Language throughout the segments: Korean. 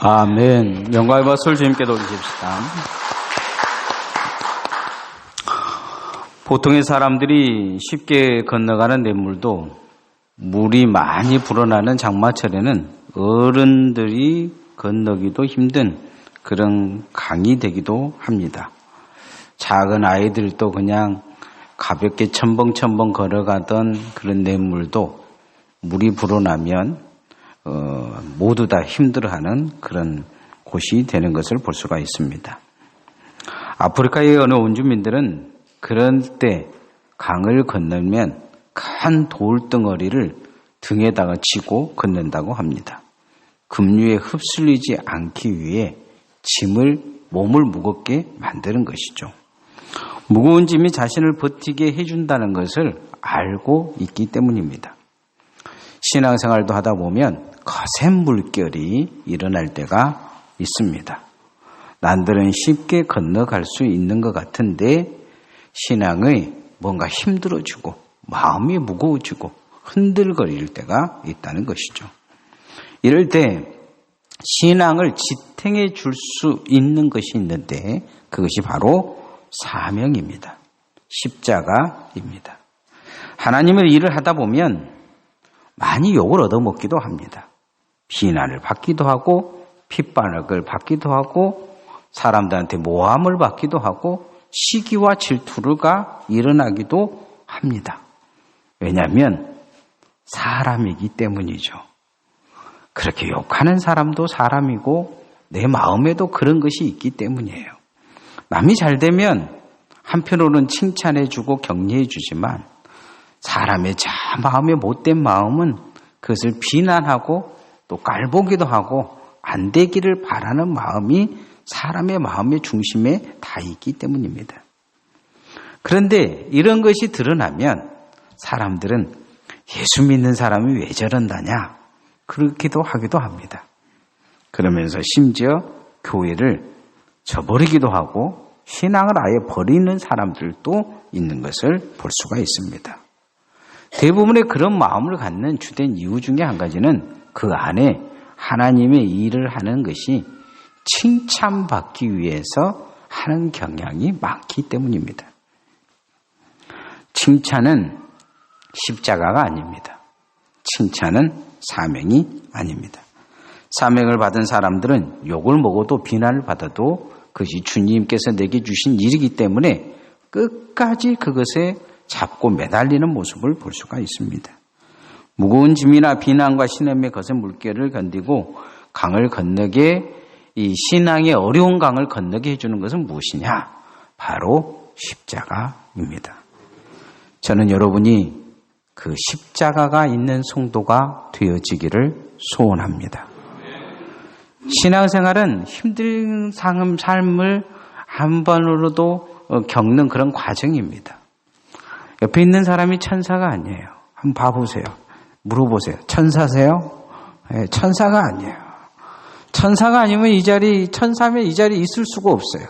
아멘. 영광의 박수를 주님께 돌리십시다. 보통의 사람들이 쉽게 건너가는 냇물도 물이 많이 불어나는 장마철에는 어른들이 건너기도 힘든 그런 강이 되기도 합니다. 작은 아이들도 그냥 가볍게 첨벙첨벙 걸어가던 그런 냇물도 물이 불어나면 모두 다 힘들어하는 그런 곳이 되는 것을 볼 수가 있습니다. 아프리카의 어느 원주민들은 그런 때 강을 건너면 큰 돌덩어리를 등에다가 지고 건넌다고 합니다. 급류에 휩쓸리지 않기 위해 몸을 무겁게 만드는 것이죠. 무거운 짐이 자신을 버티게 해준다는 것을 알고 있기 때문입니다. 신앙생활도 하다 보면 거센 물결이 일어날 때가 있습니다. 남들은 쉽게 건너갈 수 있는 것 같은데 신앙의 뭔가 힘들어지고 마음이 무거워지고 흔들거릴 때가 있다는 것이죠. 이럴 때 신앙을 지탱해 줄 수 있는 것이 있는데 그것이 바로 사명입니다. 십자가입니다. 하나님의 일을 하다 보면 많이 욕을 얻어먹기도 합니다. 비난을 받기도 하고 핍박을 받기도 하고 사람들한테 모함을 받기도 하고 시기와 질투가 일어나기도 합니다. 왜냐하면 사람이기 때문이죠. 그렇게 욕하는 사람도 사람이고 내 마음에도 그런 것이 있기 때문이에요. 남이 잘 되면 한편으로는 칭찬해주고 격려해주지만 사람의 마음에 못된 마음은 그것을 비난하고 또 깔보기도 하고 안 되기를 바라는 마음이 사람의 마음의 중심에 다 있기 때문입니다. 그런데 이런 것이 드러나면 사람들은 예수 믿는 사람이 왜 저런다냐 그렇기도 하기도 합니다. 그러면서 심지어 교회를 저버리기도 하고 신앙을 아예 버리는 사람들도 있는 것을 볼 수가 있습니다. 대부분의 그런 마음을 갖는 주된 이유 중에 한 가지는 그 안에 하나님의 일을 하는 것이 칭찬받기 위해서 하는 경향이 많기 때문입니다. 칭찬은 십자가가 아닙니다. 칭찬은 사명이 아닙니다. 사명을 받은 사람들은 욕을 먹어도 비난을 받아도 그것이 주님께서 내게 주신 일이기 때문에 끝까지 그것에 잡고 매달리는 모습을 볼 수가 있습니다. 무거운 짐이나 비난과 신음의 거센 물결을 견디고 강을 건너게 이 신앙의 어려운 강을 건너게 해주는 것은 무엇이냐? 바로 십자가입니다. 저는 여러분이 그 십자가가 있는 성도가 되어지기를 소원합니다. 신앙생활은 힘든 삶을 한 번으로도 겪는 그런 과정입니다. 옆에 있는 사람이 천사가 아니에요. 한번 봐보세요. 물어보세요. 천사세요? 네, 천사가 아니에요. 천사가 아니면 천사면 이 자리에 있을 수가 없어요.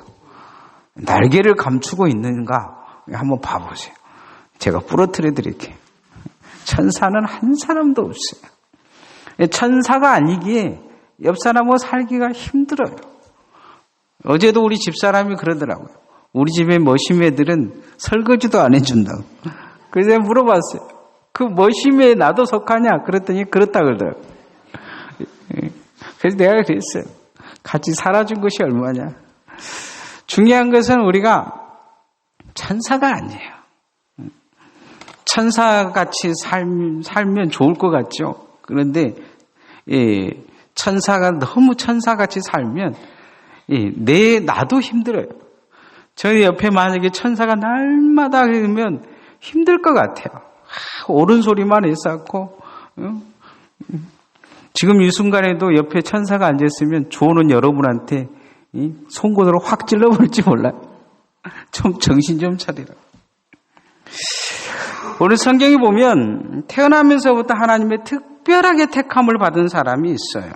날개를 감추고 있는가? 한번 봐보세요. 제가 부러뜨려 드릴게요. 천사는 한 사람도 없어요. 천사가 아니기에 옆 사람하고 살기가 힘들어요. 어제도 우리 집사람이 그러더라고요. 우리 집에 머시매들은 설거지도 안 해준다고. 그래서 내가 물어봤어요. 그 머시매에 나도 속하냐? 그랬더니 그렇다 그러더라고요. 그래서 내가 그랬어요. 같이 살아준 것이 얼마냐? 중요한 것은 우리가 천사가 아니에요. 천사같이 살면 좋을 것 같죠? 그런데 천사가 너무 천사같이 살면 나도 힘들어요. 저희 옆에 만약에 천사가 날마다 그러면 힘들 것 같아요. 옳은 소리만 했었고 지금 이 순간에도 옆에 천사가 앉아있으면 조는 여러분한테 송곳으로 확 찔러버릴지 몰라요. 좀 정신 좀 차리라. 오늘 성경에 보면 태어나면서부터 하나님의 특별하게 택함을 받은 사람이 있어요.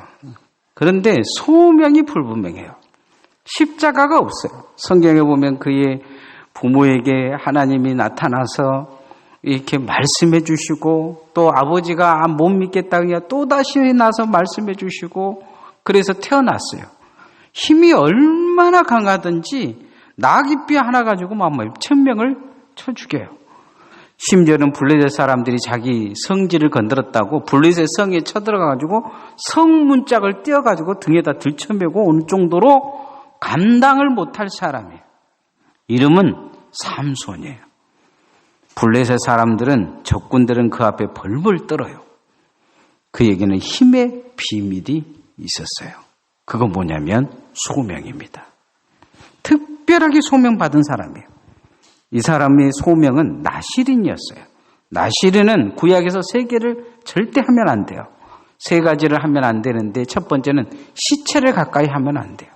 그런데 소명이 불분명해요. 십자가가 없어요. 성경에 보면 그의 부모에게 하나님이 나타나서 이렇게 말씀해 주시고 또 아버지가 못 믿겠다 그냥 또 다시 나서 말씀해 주시고 그래서 태어났어요. 힘이 얼마나 강하든지 나귀뼈 하나 가지고 막 1000명을 쳐 죽여요. 심지어는 블레셋 사람들이 자기 성지를 건드렸다고 블레셋 성에 쳐들어가가지고 성 문짝을 띄어가지고 등에다 들쳐매고 오는 정도로 감당을 못할 사람이에요. 이름은 삼손이에요. 블레셋 사람들은, 적군들은 그 앞에 벌벌 떨어요. 그에게는 힘의 비밀이 있었어요. 그건 뭐냐면 소명입니다. 특별하게 소명받은 사람이에요. 이 사람의 소명은 나시린이었어요. 나시린은 구약에서 3개를 절대 하면 안 돼요. 3가지를 하면 안 되는데, 첫 번째는 시체를 가까이 하면 안 돼요.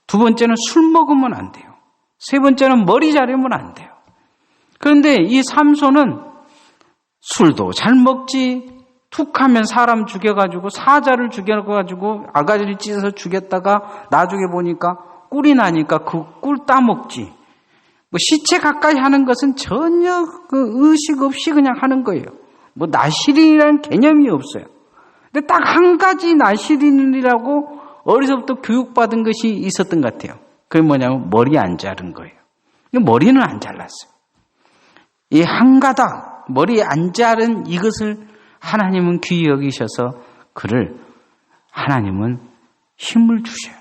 두 번째는 술 먹으면 안 돼요. 세 번째는 머리 자르면 안 돼요. 그런데 이 삼손은 술도 잘 먹지, 툭 하면 사람 죽여가지고, 사자를 죽여가지고 아가지를 찢어서 죽였다가 나중에 보니까 꿀이 나니까 그 꿀 따먹지. 뭐 시체 가까이 하는 것은 전혀 그 의식 없이 그냥 하는 거예요. 뭐 나시린이라는 개념이 없어요. 근데 딱 한 가지 나시린이라고 어려서부터 교육받은 것이 있었던 것 같아요. 그게 뭐냐면 머리 안 자른 거예요. 머리는 안 잘랐어요. 이 한 가닥 머리 안 자른 이것을 하나님은 귀히 여기셔서 그를 하나님은 힘을 주셔요.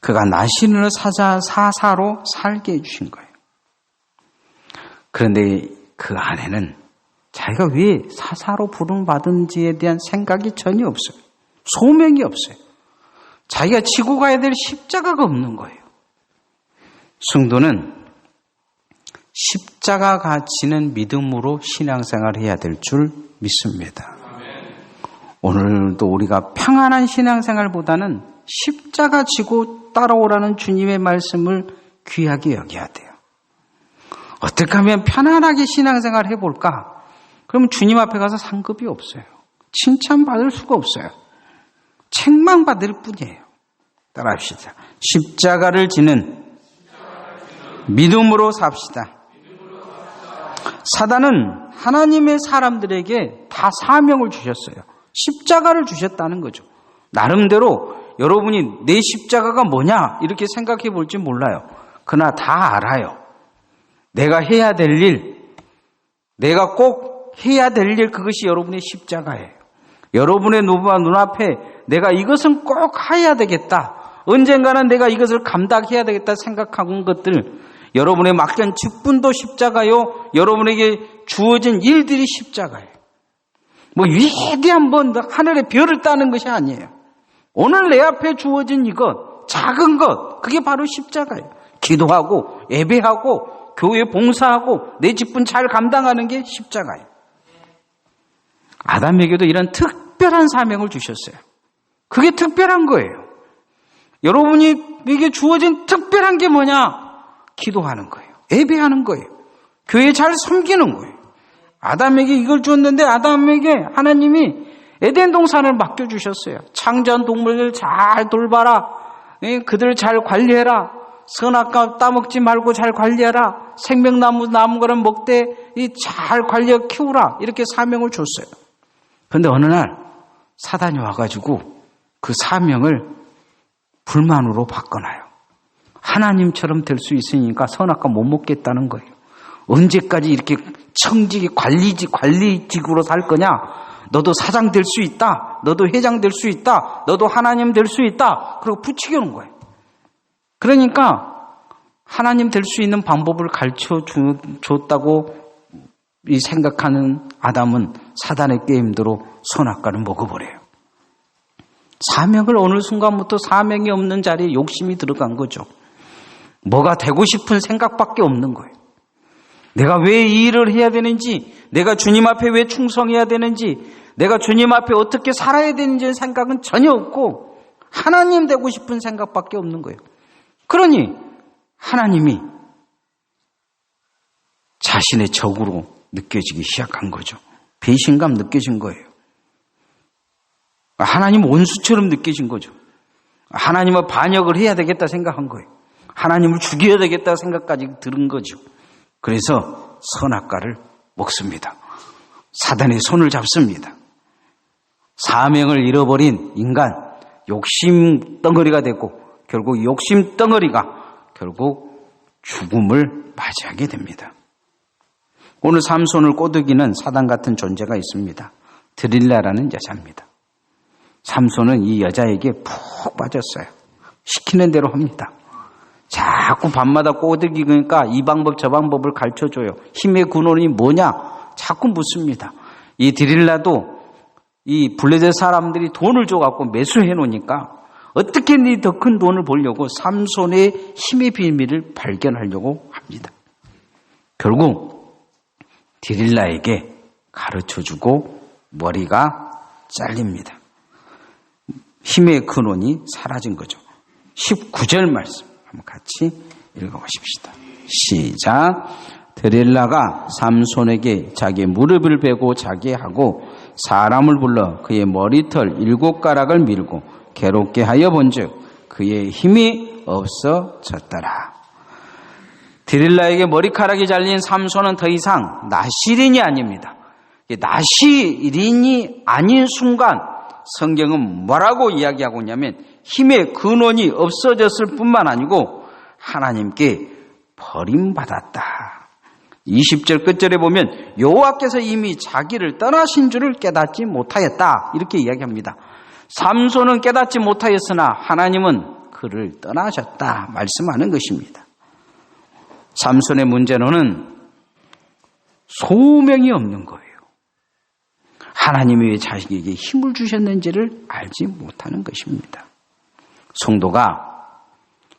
그가 나시린을 사사로 살게 해주신 거예요. 그런데 그 안에는 자기가 왜 사사로 부름받은지에 대한 생각이 전혀 없어요. 소명이 없어요. 자기가 지고 가야 될 십자가가 없는 거예요. 성도는 십자가가 지는 믿음으로 신앙생활을 해야 될 줄 믿습니다. 오늘도 우리가 평안한 신앙생활보다는 십자가 지고 따라오라는 주님의 말씀을 귀하게 여겨야 돼요. 어떻게 하면 편안하게 신앙생활을 해볼까? 그러면 주님 앞에 가서 상급이 없어요. 칭찬받을 수가 없어요. 책망받을 뿐이에요. 따라합시다. 십자가를 지는 믿음으로 삽시다. 사단은 하나님의 사람들에게 다 사명을 주셨어요. 십자가를 주셨다는 거죠. 나름대로 여러분이 내 십자가가 뭐냐 이렇게 생각해 볼지 몰라요. 그러나 다 알아요. 내가 해야 될 일, 내가 꼭 해야 될 일, 그것이 여러분의 십자가예요. 여러분의 눈앞에 내가 이것은 꼭 해야 되겠다, 언젠가는 내가 이것을 감당해야 되겠다 생각한 것들, 여러분의 맡긴 직분도 십자가요, 여러분에게 주어진 일들이 십자가예요. 뭐 위대한 하늘의 별을 따는 것이 아니에요. 오늘 내 앞에 주어진 이것, 작은 것, 그게 바로 십자가예요. 기도하고 예배하고 교회 봉사하고 내 직분 잘 감당하는 게 십자가예요. 아담에게도 이런 특별한 사명을 주셨어요. 그게 특별한 거예요. 여러분에게 주어진 특별한 게 뭐냐? 기도하는 거예요. 예배하는 거예요. 교회 잘 섬기는 거예요. 아담에게 이걸 줬는데 아담에게 하나님이 에덴 동산을 맡겨주셨어요. 창조한 동물들 잘 돌봐라. 그들을 잘 관리해라. 선악과 따먹지 말고 잘 관리해라. 생명나무 남은 거는 먹되 잘 관리해 키우라. 이렇게 사명을 줬어요. 그런데 어느 날 사단이 와가지고 그 사명을 불만으로 바꿔놔요. 하나님처럼 될 수 있으니까 선악과 못 먹겠다는 거예요. 언제까지 이렇게 청직이 관리직으로 살 거냐? 너도 사장 될 수 있다. 너도 회장 될 수 있다. 너도 하나님 될 수 있다. 그리고 부추겨 놓은 거예요. 그러니까 하나님 될 수 있는 방법을 가르쳐 줬다고 생각하는 아담은 사단의 게임대로 선악과를 먹어버려요. 사명을 어느 순간부터 사명이 없는 자리에 욕심이 들어간 거죠. 뭐가 되고 싶은 생각밖에 없는 거예요. 내가 왜 이 일을 해야 되는지, 내가 주님 앞에 왜 충성해야 되는지, 내가 주님 앞에 어떻게 살아야 되는지 생각은 전혀 없고 하나님 되고 싶은 생각밖에 없는 거예요. 그러니 하나님이 자신의 적으로 느껴지기 시작한 거죠. 배신감 느껴진 거예요. 하나님 원수처럼 느껴진 거죠. 하나님을 반역을 해야 되겠다 생각한 거예요. 하나님을 죽여야 되겠다 생각까지 들은 거죠. 그래서 선악과를 먹습니다. 사단의 손을 잡습니다. 사명을 잃어버린 인간, 욕심 덩어리가 됐고 결국 욕심 덩어리가 결국 죽음을 맞이하게 됩니다. 오늘 삼손을 꼬드기는 사단 같은 존재가 있습니다. 드릴라라는 여자입니다. 삼손은 이 여자에게 푹 빠졌어요. 시키는 대로 합니다. 자꾸 밤마다 꼬드기니까 이 방법 저 방법을 가르쳐줘요. 힘의 근원이 뭐냐? 자꾸 묻습니다. 이 드릴라도 이 블레셋 사람들이 돈을 줘갖고 매수해 놓으니까 어떻게든 더 큰 돈을 벌려고 삼손의 힘의 비밀을 발견하려고 합니다. 결국 드릴라에게 가르쳐주고 머리가 잘립니다. 힘의 근원이 사라진 거죠. 19절 말씀 한번 같이 읽어보십시다. 시작. 드릴라가 삼손에게 자기 무릎을 베고 자게 하고 사람을 불러 그의 머리털 7가락을 밀고 괴롭게 하여 본즉 그의 힘이 없어졌더라. 드릴라에게 머리카락이 잘린 삼손은 더 이상 나실인이 아닙니다. 나실인이 아닌 순간 성경은 뭐라고 이야기하고 있냐면 힘의 근원이 없어졌을 뿐만 아니고 하나님께 버림받았다. 20절 끝절에 보면 여호와께서 이미 자기를 떠나신 줄을 깨닫지 못하였다. 이렇게 이야기합니다. 삼손은 깨닫지 못하였으나 하나님은 그를 떠나셨다 말씀하는 것입니다. 삼손의 문제는 소명이 없는 거예요. 하나님이 왜 자식에게 힘을 주셨는지를 알지 못하는 것입니다. 성도가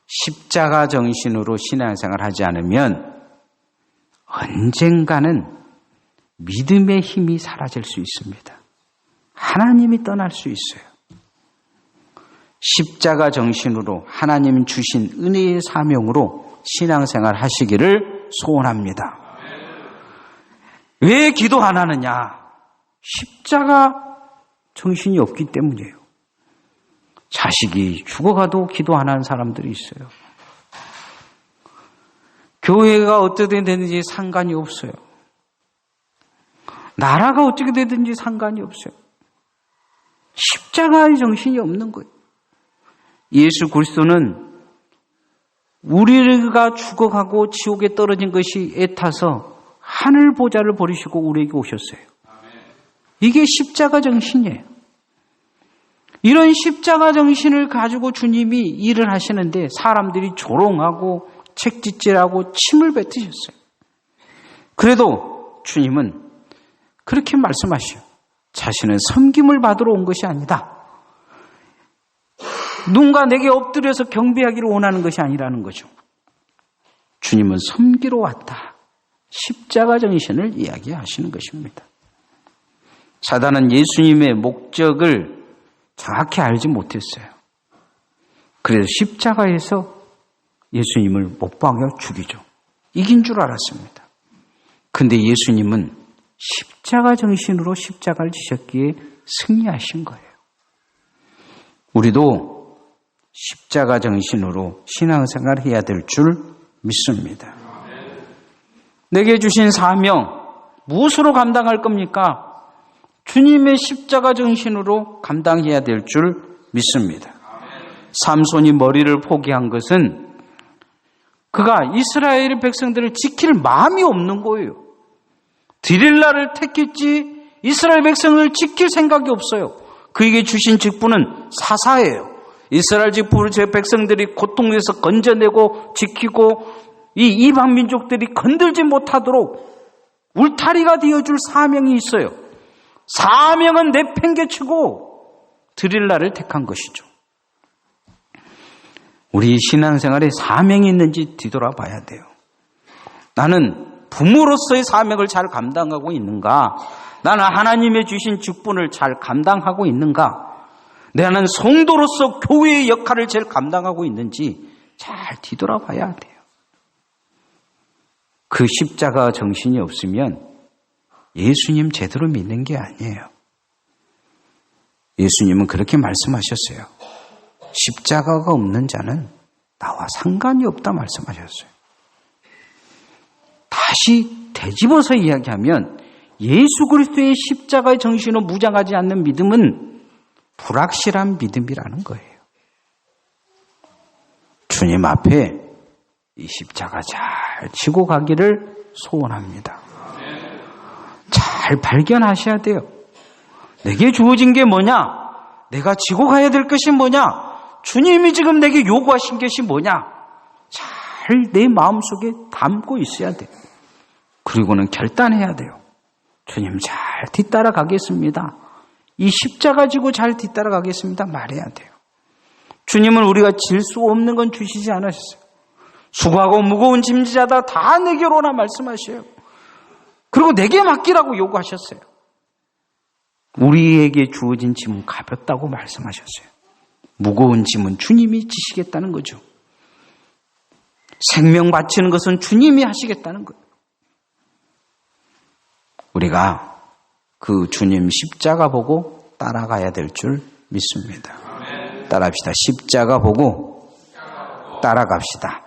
십자가 정신으로 신앙생활을 하지 않으면 언젠가는 믿음의 힘이 사라질 수 있습니다. 하나님이 떠날 수 있어요. 십자가 정신으로 하나님 주신 은혜의 사명으로 신앙생활 하시기를 소원합니다. 왜 기도 안 하느냐? 십자가 정신이 없기 때문이에요. 자식이 죽어가도 기도 안 하는 사람들이 있어요. 교회가 어떻게 되든지 상관이 없어요. 나라가 어떻게 되든지 상관이 없어요. 십자가의 정신이 없는 거예요. 예수 그리스도는 우리가 죽어가고 지옥에 떨어진 것이 애타서 하늘 보좌를 버리시고 우리에게 오셨어요. 이게 십자가 정신이에요. 이런 십자가 정신을 가지고 주님이 일을 하시는데 사람들이 조롱하고 책짓질하고 침을 뱉으셨어요. 그래도 주님은 그렇게 말씀하셔요. 자신은 섬김을 받으러 온 것이 아니다. 누군가 내게 엎드려서 경배하기를 원하는 것이 아니라는 거죠. 주님은 섬기러 왔다. 십자가 정신을 이야기하시는 것입니다. 사단은 예수님의 목적을 정확히 알지 못했어요. 그래서 십자가에서 예수님을 못 박아 죽이죠. 이긴 줄 알았습니다. 근데 예수님은 십자가 정신으로 십자가를 지셨기에 승리하신 거예요. 우리도 십자가 정신으로 신앙생활을 해야 될 줄 믿습니다. 내게 주신 사명 무엇으로 감당할 겁니까? 주님의 십자가 정신으로 감당해야 될 줄 믿습니다. 삼손이 머리를 포기한 것은 그가 이스라엘 백성들을 지킬 마음이 없는 거예요. 드릴라를 택했지 이스라엘 백성을 지킬 생각이 없어요. 그에게 주신 직분은 사사예요. 이스라엘 직분을 제 백성들이 고통에서 건져내고 지키고 이 이방 민족들이 건들지 못하도록 울타리가 되어줄 사명이 있어요. 사명은 내팽개치고 드릴라를 택한 것이죠. 우리 신앙생활에 사명이 있는지 뒤돌아봐야 돼요. 나는 부모로서의 사명을 잘 감당하고 있는가? 나는 하나님의 주신 직분을 잘 감당하고 있는가? 나는 성도로서 교회의 역할을 잘 감당하고 있는지 잘 뒤돌아봐야 돼요. 그 십자가 정신이 없으면 예수님 제대로 믿는 게 아니에요. 예수님은 그렇게 말씀하셨어요. 십자가가 없는 자는 나와 상관이 없다 말씀하셨어요. 다시 되짚어서 이야기하면 예수 그리스도의 십자가의 정신으로 무장하지 않는 믿음은 불확실한 믿음이라는 거예요. 주님 앞에 이 십자가 잘 지고 가기를 소원합니다. 잘 발견하셔야 돼요. 내게 주어진 게 뭐냐? 내가 지고 가야 될 것이 뭐냐? 주님이 지금 내게 요구하신 것이 뭐냐? 잘 내 마음속에 담고 있어야 돼요. 그리고는 결단해야 돼요. 주님 잘 뒤따라 가겠습니다. 이 십자가 지고 잘 뒤따라 가겠습니다. 말해야 돼요. 주님은 우리가 질 수 없는 건 주시지 않으셨어요. 수고하고 무거운 짐지자다 다 내게로 오라 말씀하셔요. 그리고 내게 맡기라고 요구하셨어요. 우리에게 주어진 짐은 가볍다고 말씀하셨어요. 무거운 짐은 주님이 지시겠다는 거죠. 생명 바치는 것은 주님이 하시겠다는 거예요. 우리가 그 주님 십자가 보고 따라가야 될 줄 믿습니다. 따라합시다. 십자가 보고 따라갑시다.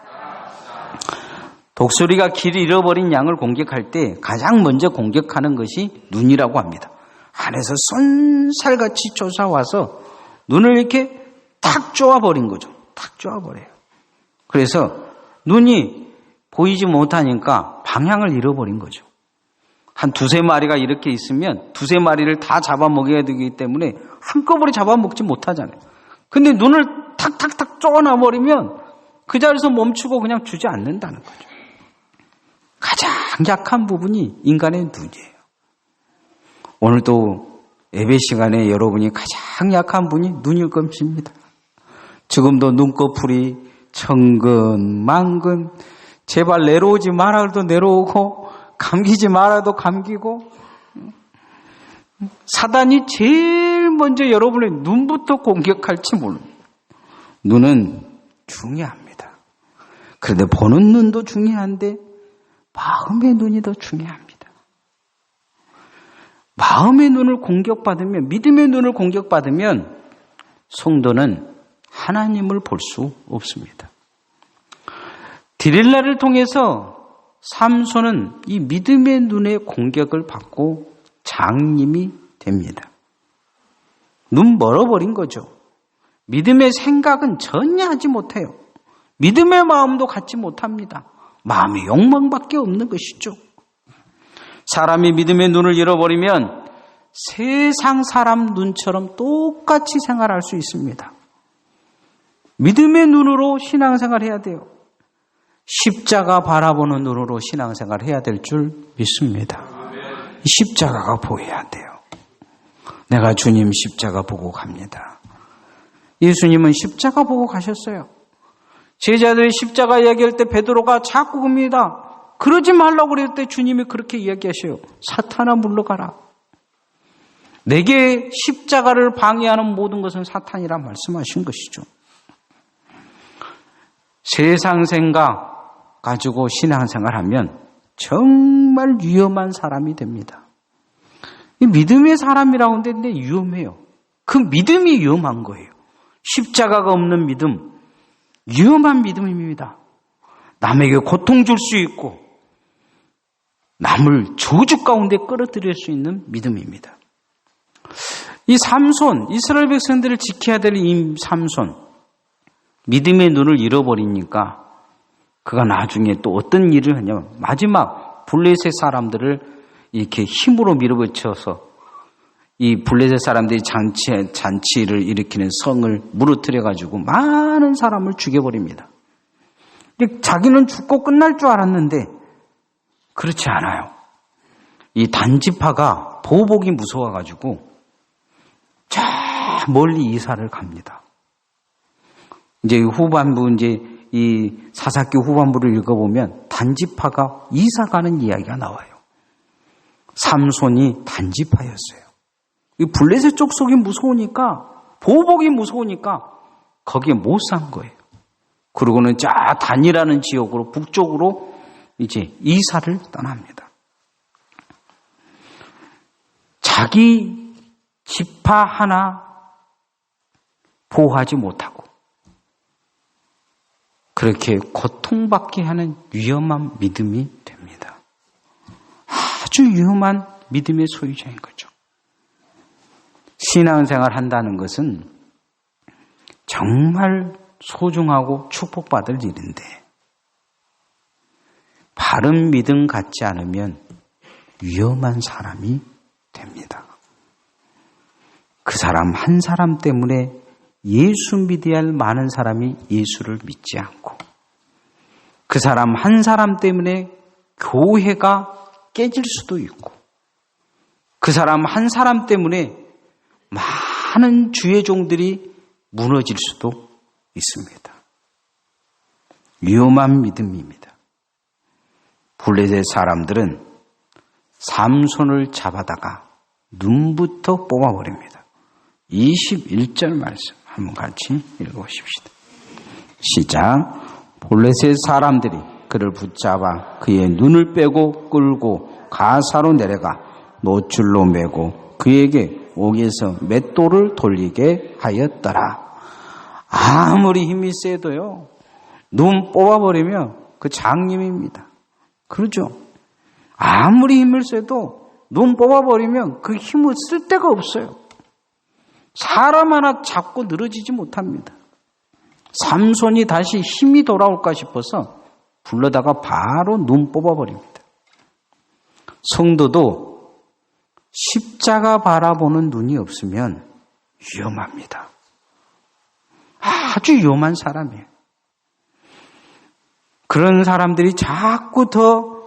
독수리가 길 잃어버린 양을 공격할 때 가장 먼저 공격하는 것이 눈이라고 합니다. 안에서 쏜살같이 쫓아와서 눈을 이렇게 탁 쪼아버린 거죠. 탁 쪼아버려요. 그래서 눈이 보이지 못하니까 방향을 잃어버린 거죠. 한 두세 마리가 이렇게 있으면 두세 마리를 다 잡아먹여야 되기 때문에 한꺼번에 잡아먹지 못하잖아요. 근데 눈을 탁탁탁 쪼아놔버리면 그 자리에서 멈추고 그냥 주지 않는다는 거죠. 가장 약한 부분이 인간의 눈이에요. 오늘도 예배 시간에 여러분이 가장 약한 분이 눈일 것입니다. 지금도 눈꺼풀이 천근만근 제발 내려오지 말아도 내려오고 감기지 말아도 감기고 사단이 제일 먼저 여러분의 눈부터 공격할지 모릅니다. 눈은 중요합니다. 그런데 보는 눈도 중요한데 마음의 눈이 더 중요합니다. 마음의 눈을 공격받으면, 믿음의 눈을 공격받으면 성도는 하나님을 볼 수 없습니다. 디릴라를 통해서 삼손은 이 믿음의 눈의 공격을 받고 장님이 됩니다. 눈 멀어버린 거죠. 믿음의 생각은 전혀 하지 못해요. 믿음의 마음도 갖지 못합니다. 마음의 욕망밖에 없는 것이죠. 사람이 믿음의 눈을 잃어버리면 세상 사람 눈처럼 똑같이 생활할 수 있습니다. 믿음의 눈으로 신앙생활 해야 돼요. 십자가 바라보는 눈으로 신앙생활 해야 될 줄 믿습니다. 십자가가 보여야 돼요. 내가 주님 십자가 보고 갑니다. 예수님은 십자가 보고 가셨어요. 제자들이 십자가 이야기할 때 베드로가 자꾸 봅니다. 그러지 말라고 그럴 때 주님이 그렇게 이야기하셔요. 사탄아 물러가라. 내게 십자가를 방해하는 모든 것은 사탄이라 말씀하신 것이죠. 세상 생각 가지고 신앙생활하면 정말 위험한 사람이 됩니다. 이 믿음의 사람이라고 하는데 위험해요. 그 믿음이 위험한 거예요. 십자가가 없는 믿음, 위험한 믿음입니다. 남에게 고통 줄 수 있고 남을 저주 가운데 끌어들일 수 있는 믿음입니다. 이 삼손, 이스라엘 백성들을 지켜야 될 이 삼손, 믿음의 눈을 잃어버리니까 그가 나중에 또 어떤 일을 하냐면 마지막 블레셋 사람들을 이렇게 힘으로 밀어붙여서 이 블레셋 사람들이 잔치를 일으키는 성을 무너뜨려가지고 많은 사람을 죽여버립니다. 자기는 죽고 끝날 줄 알았는데 그렇지 않아요. 이 단지파가 보복이 무서워가지고 저 멀리 이사를 갑니다. 이제 후반부 이 사사기 후반부를 읽어보면 단지파가 이사 가는 이야기가 나와요. 삼손이 단지파였어요. 이 블레셋 족속이 무서우니까 보복이 무서우니까 거기에 못 산 거예요. 그러고는 단이라는 지역으로 북쪽으로 이제 이사를 떠납니다. 자기 지파 하나 보호하지 못하고 그렇게 고통받게 하는 위험한 믿음이 됩니다. 아주 위험한 믿음의 소유자인 거죠. 신앙생활 한다는 것은 정말 소중하고 축복받을 일인데 바른 믿음 갖지 않으면 위험한 사람이 됩니다. 그 사람 한 사람 때문에 예수 믿어야 할 많은 사람이 예수를 믿지 않고 그 사람 한 사람 때문에 교회가 깨질 수도 있고 그 사람 한 사람 때문에 많은 주의 종들이 무너질 수도 있습니다. 위험한 믿음입니다. 블레셋 사람들은 삼손을 잡아다가 눈부터 뽑아버립니다. 21절 말씀 한번 같이 읽어보십시다. 시작. 블레셋 사람들이 그를 붙잡아 그의 눈을 빼고 끌고 가사로 내려가 노줄로 매고 그에게 옥에서 맷돌을 돌리게 하였더라. 아무리 힘이 세도요, 눈 뽑아버리면 그 장님입니다. 그렇죠? 아무리 힘을 써도 눈 뽑아버리면 그 힘을 쓸 데가 없어요. 사람 하나 잡고 늘어지지 못합니다. 삼손이 다시 힘이 돌아올까 싶어서 불러다가 바로 눈 뽑아버립니다. 성도도 십자가 바라보는 눈이 없으면 위험합니다. 아주 위험한 사람이에요. 그런 사람들이 자꾸 더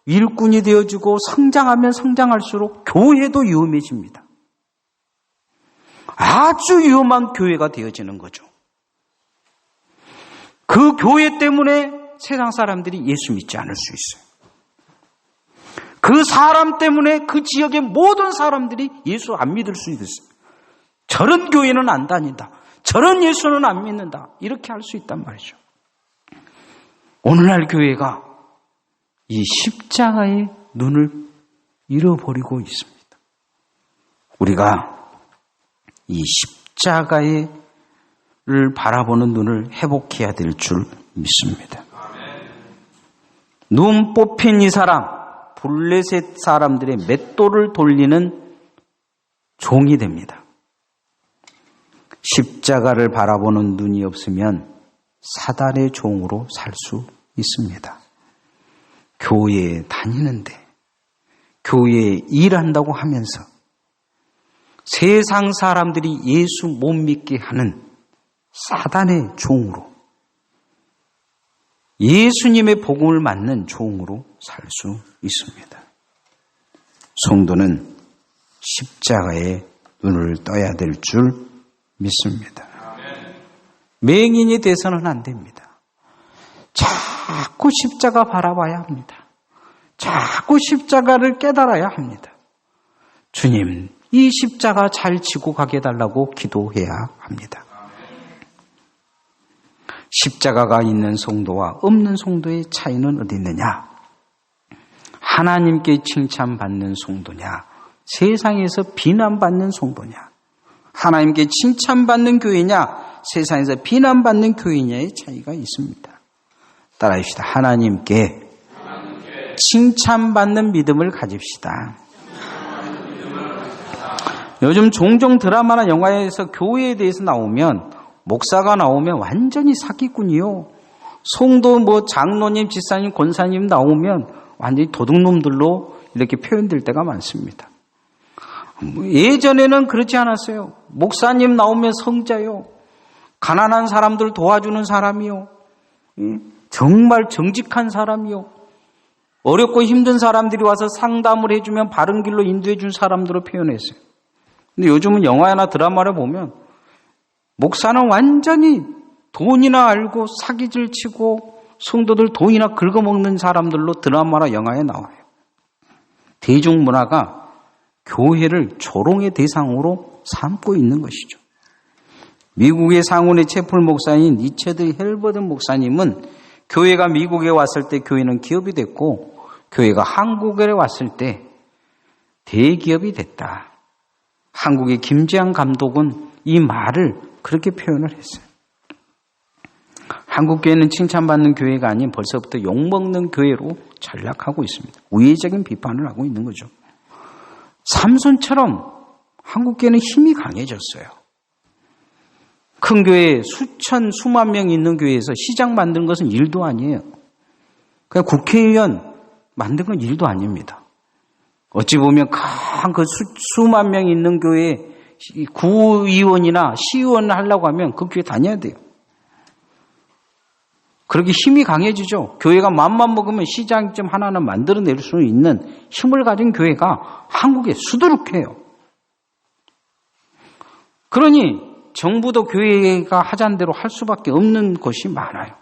일꾼이 되어주고 성장하면 성장할수록 교회도 위험해집니다. 아주 위험한 교회가 되어지는 거죠. 그 교회 때문에 세상 사람들이 예수 믿지 않을 수 있어요. 그 사람 때문에 그 지역의 모든 사람들이 예수 안 믿을 수 있어요. 저런 교회는 안 다닌다. 저런 예수는 안 믿는다. 이렇게 할 수 있단 말이죠. 오늘날 교회가 이 십자가의 눈을 잃어버리고 있습니다. 우리가 이 십자가를 바라보는 눈을 회복해야 될 줄 믿습니다. 눈 뽑힌 이 사람, 블레셋 사람들의 맷돌을 돌리는 종이 됩니다. 십자가를 바라보는 눈이 없으면 사단의 종으로 살 수 있습니다. 교회에 다니는데, 교회에 일한다고 하면서 세상 사람들이 예수 못 믿게 하는 사단의 종으로, 예수님의 복음을 맞는 종으로 살 수 있습니다. 성도는 십자가에 눈을 떠야 될 줄 믿습니다. 맹인이 돼서는 안 됩니다. 자꾸 십자가 바라봐야 합니다. 자꾸 십자가를 깨달아야 합니다. 주님, 이 십자가 잘 지고 가게 해달라고 기도해야 합니다. 십자가가 있는 성도와 없는 성도의 차이는 어디 있느냐? 하나님께 칭찬받는 성도냐? 세상에서 비난받는 성도냐? 하나님께 칭찬받는 교회냐? 세상에서 비난받는 교회냐의 차이가 있습니다. 따라합시다. 하나님께 칭찬받는 믿음을 가집시다. 요즘 종종 드라마나 영화에서 교회에 대해서 나오면, 목사가 나오면 완전히 사기꾼이요. 성도 장로님, 집사님, 권사님 나오면 완전히 도둑놈들로 이렇게 표현될 때가 많습니다. 예전에는 그렇지 않았어요. 목사님 나오면 성자요. 가난한 사람들 도와주는 사람이요. 정말 정직한 사람이요. 어렵고 힘든 사람들이 와서 상담을 해주면 바른 길로 인도해 준 사람들로 표현했어요. 근데 요즘은 영화나 드라마를 보면 목사는 완전히 돈이나 알고 사기질 치고 성도들 돈이나 긁어먹는 사람들로 드라마나 영화에 나와요. 대중문화가 교회를 조롱의 대상으로 삼고 있는 것이죠. 미국의 상원의 채플 목사인 리처드 헬버든 목사님은 교회가 미국에 왔을 때 교회는 기업이 됐고 교회가 한국에 왔을 때 대기업이 됐다. 한국의 김재한 감독은 이 말을 그렇게 표현을 했어요. 한국 교회는 칭찬받는 교회가 아닌 벌써부터 욕먹는 교회로 전락하고 있습니다. 우회적인 비판을 하고 있는 거죠. 삼손처럼 한국교회는 힘이 강해졌어요. 큰 교회 수천, 수만 명 있는 교회에서 시장 만드는 것은 일도 아니에요. 그냥 국회의원 만든 건 일도 아닙니다. 어찌 보면 큰 그 수만 명 있는 교회에 구의원이나 시의원 하려고 하면 그 교회 다녀야 돼요. 그렇게 힘이 강해지죠. 교회가 맘만 먹으면 시장 좀 하나는 만들어낼 수 있는 힘을 가진 교회가 한국에 수두룩해요. 그러니 정부도 교회가 하자는 대로 할 수밖에 없는 것이 많아요.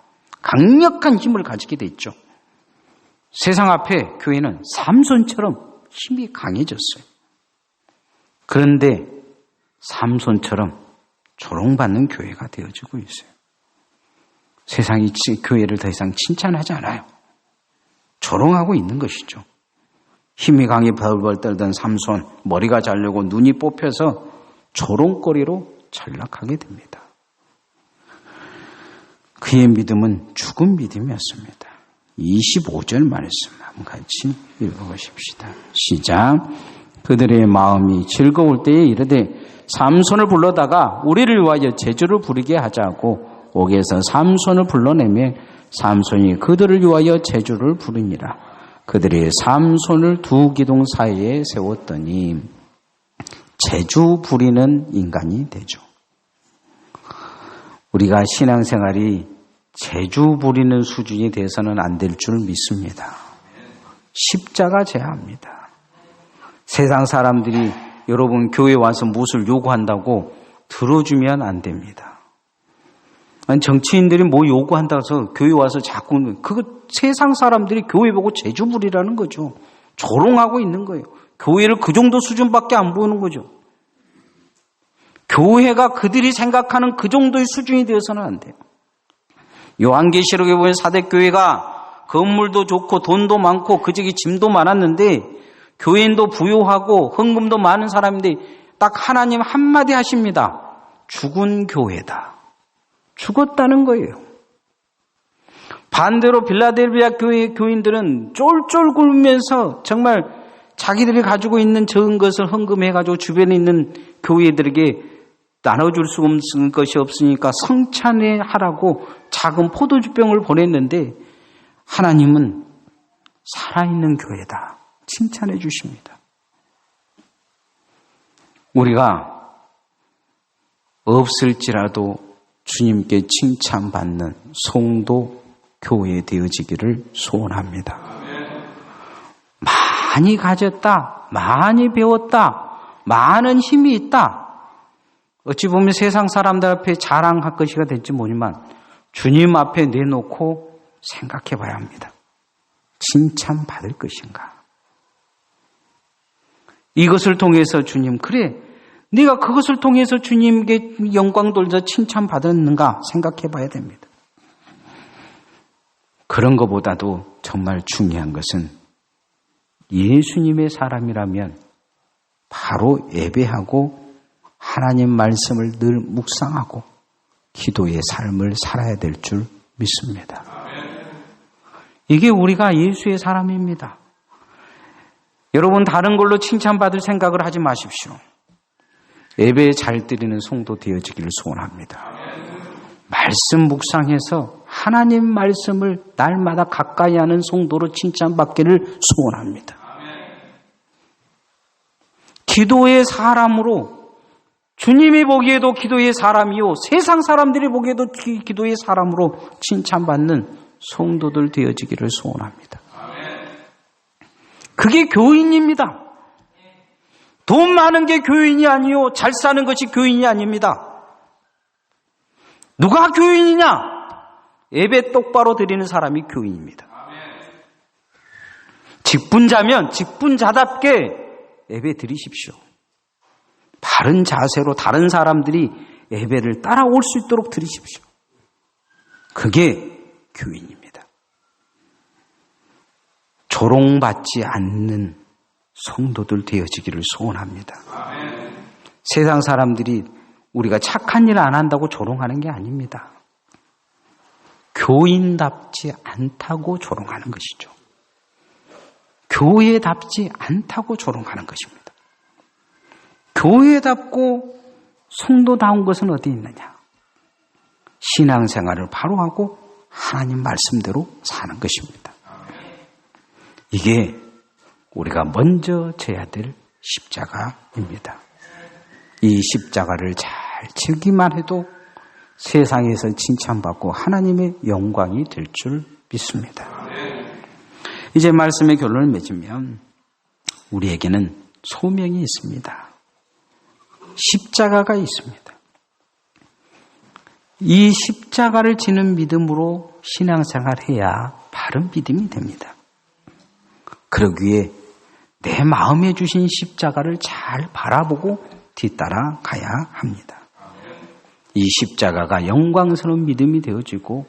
강력한 힘을 가지게 돼 있죠. 세상 앞에 교회는 삼손처럼 힘이 강해졌어요. 그런데 삼손처럼 조롱받는 교회가 되어지고 있어요. 세상이 교회를 더 이상 칭찬하지 않아요. 조롱하고 있는 것이죠. 힘이 강해 벌벌 떨던 삼손, 머리가 자르고 눈이 뽑혀서 조롱거리로 전락하게 됩니다. 그의 믿음은 죽은 믿음이었습니다. 25절 말씀 한번 같이 읽어보십시다. 시작. 그들의 마음이 즐거울 때에 이르되 삼손을 불러다가 우리를 위하여 제주를 부리게 하자고 옥에서 삼손을 불러내매 삼손이 그들을 위하여 제주를 부르니라. 그들이 삼손을 두 기둥 사이에 세웠더니 제주 부리는 인간이 되죠. 우리가 신앙생활이 제주 부리는 수준이 돼서는 안 될 줄 믿습니다. 십자가 제하합니다. 세상 사람들이 여러분 교회 와서 무엇을 요구한다고 들어주면 안 됩니다. 아니, 정치인들이 뭐 요구한다고 해서 교회 와서 자꾸 그거 세상 사람들이 교회 보고 제주 부리라는 거죠. 조롱하고 있는 거예요. 교회를 그 정도 수준밖에 안 보는 거죠. 교회가 그들이 생각하는 그 정도의 수준이 되어서는 안 돼요. 요한계시록에 보면 사대교회가 건물도 좋고 돈도 많고 그저기 짐도 많았는데 교인도 부유하고 헌금도 많은 사람인데 딱 하나님 한마디 하십니다. 죽은 교회다. 죽었다는 거예요. 반대로 빌라델비아 교회 교인들은 쫄쫄 굴면서 정말 자기들이 가지고 있는 적은 것을 헌금해가지고 주변에 있는 교회들에게 나눠줄 수 없는 것이 없으니까 성찬회 하라고 작은 포도주병을 보냈는데 하나님은 살아있는 교회다. 칭찬해 주십니다. 우리가 없을지라도 주님께 칭찬받는 성도 교회 되어지기를 소원합니다. 많이 가졌다. 많이 배웠다. 많은 힘이 있다. 어찌 보면 세상 사람들 앞에 자랑할 것이가 될지 모르지만 주님 앞에 내놓고 생각해 봐야 합니다. 칭찬받을 것인가? 이것을 통해서 주님, 그래, 네가 그것을 통해서 주님께 영광 돌려 칭찬받았는가 생각해 봐야 됩니다. 그런 것보다도 정말 중요한 것은 예수님의 사람이라면 바로 예배하고 하나님 말씀을 늘 묵상하고 기도의 삶을 살아야 될 줄 믿습니다. 이게 우리가 예수의 사람입니다. 여러분 다른 걸로 칭찬받을 생각을 하지 마십시오. 예배 잘 드리는 성도 되어지기를 소원합니다. 말씀 묵상해서 하나님 말씀을 날마다 가까이 하는 성도로 칭찬받기를 소원합니다. 기도의 사람으로 주님이 보기에도 기도의 사람이요 세상 사람들이 보기에도 기도의 사람으로 칭찬받는 성도들 되어지기를 소원합니다. 그게 교인입니다. 돈 많은 게 교인이 아니요 잘 사는 것이 교인이 아닙니다. 누가 교인이냐? 예배 똑바로 드리는 사람이 교인입니다. 직분자면 직분자답게 예배 드리십시오. 바른 자세로 다른 사람들이 예배를 따라올 수 있도록 드리십시오. 그게 교인입니다. 조롱받지 않는 성도들 되어지기를 소원합니다. 세상 사람들이 우리가 착한 일 안 한다고 조롱하는 게 아닙니다. 교인답지 않다고 조롱하는 것이죠. 교회답지 않다고 조롱하는 것입니다. 교회답고 성도다운 것은 어디 있느냐? 신앙생활을 바로 하고 하나님 말씀대로 사는 것입니다. 이게 우리가 먼저 져야 될 십자가입니다. 이 십자가를 잘 지기만 해도 세상에서 칭찬받고 하나님의 영광이 될 줄 믿습니다. 이제 말씀의 결론을 맺으면 우리에게는 소명이 있습니다. 십자가가 있습니다. 이 십자가를 지는 믿음으로 신앙생활해야 바른 믿음이 됩니다. 그러기 위해 내 마음에 주신 십자가를 잘 바라보고 뒤따라 가야 합니다. 이 십자가가 영광스러운 믿음이 되어지고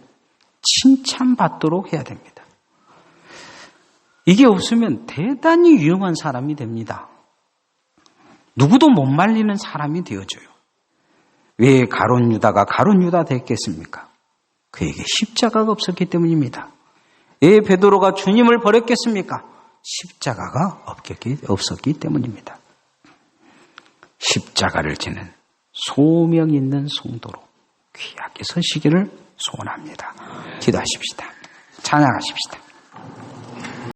칭찬받도록 해야 됩니다. 이게 없으면 대단히 유용한 사람이 됩니다. 누구도 못 말리는 사람이 되어져요. 왜 가룟 유다가 가룟 유다 됐겠습니까? 그에게 십자가가 없었기 때문입니다. 왜 베드로가 주님을 버렸겠습니까? 십자가가 없었기 때문입니다. 십자가를 지는 소명 있는 성도로 귀하게 서시기를 소원합니다. 기도하십시다. 찬양하십시다.